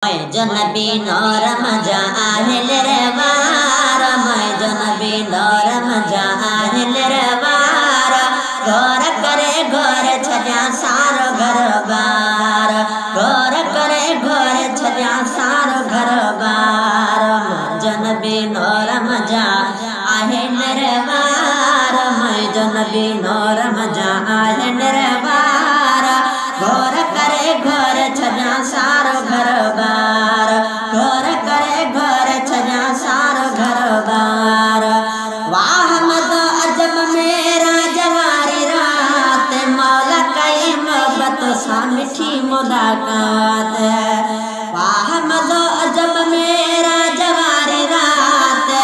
जनबी नरम जाहिल रे वार जनबी नरम जाहिल रे वार घर करे घर छजा सारो घर बार घर करे घर छजा सारो घर बार जनबी नरम जाहिल रे वार जनबी नरम जाहिल रे वार घर करे घर छजा सारो घर बार घर करे घर छजा सारो घर बार वाह मद अजब मेरा जवारी रात मौला कई मोहब्बत सा मिठी मुलाकात वाह मद अजब मेरा जवारी रात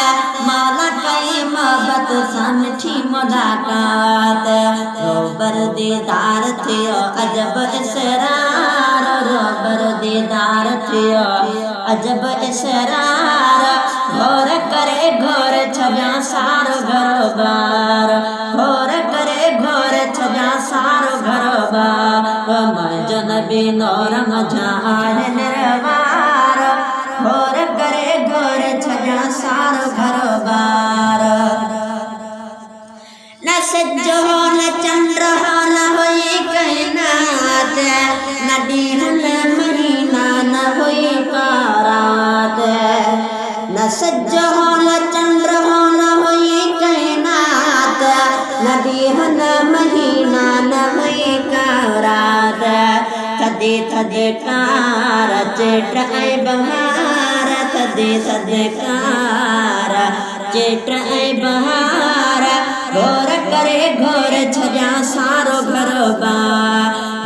मौला कई मोहब्बत सा मिठी मुलाकात रोबर दीदार थियो अजब इसरार रोबर दीदार थियो अजब इसरार घोर करे घोर छजा सारो घर बार घोर करे घोर छजा सारो घर बार जनबी नरम जाहिल रे वार घोर करे घोर छजा सारो घर बार न सज्जो न चंद्र न होई कायनात न दिन न महीना न होई कारात न सज्जो न चंद्र न होई कायनात न दिन न महीना न होई कारात थदे थदे कार चेट ऐ बहार थदे थदे कार चेट ऐ बहार घोर करे घोर छजा सारो घर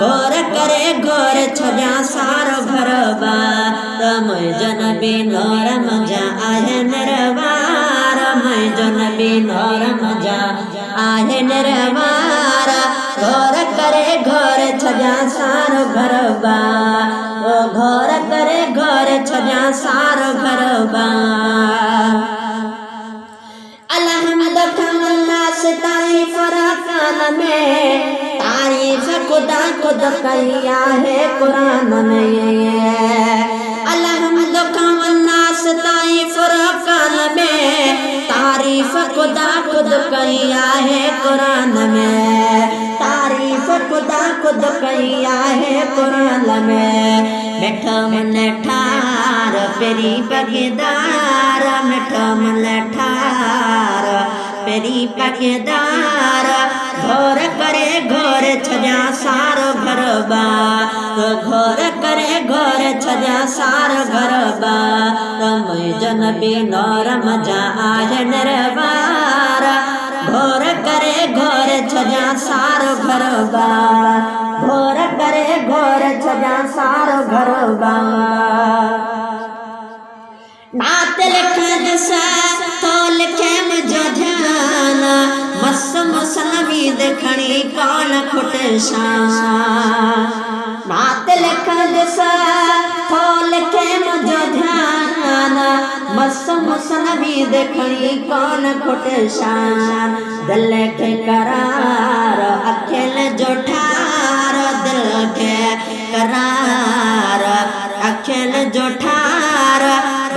घोर करे घोर छजा सारो घर जनबी नरम जाहिल रे वार जनबी नरम जाहिल रे वार घोर करे घोर छजा सारो घर घोर करे घोर छजा सारो घर तारीफ रकान में तारीफ खुदा खुद किया है कुरान में अलहम्द कवन्नास तारीफ रकान में तारीफ खुदा खुद किया है कुरान में तारीफ खुदा खुद किया है कुरान में मिठा मन ठार पेरी बगदार मिठा मन ठार पेरी पकेदार घोर करे घोर छजा सारो घर घोर करे घोर छजा सारो घर जनबी नरम जाहिल रे वार घोर करे घोर छजा सारो घर घोर करे घोर छजा सारो घर नात लिखन सा तो लिखे मुझो ध्यान मस मुसलमी देखणी कौन खुट शान नात लिखन सा तो लिखे मुझो ध्यान मस मुसलमी देखणी कौन खुट शान दिल के करार अखिल जो ठार दिल के करार अखिल जो ठार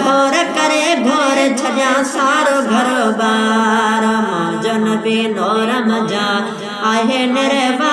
घोर करे घोर छजा सारो घर बार जनबी नरम जाहिल रे वार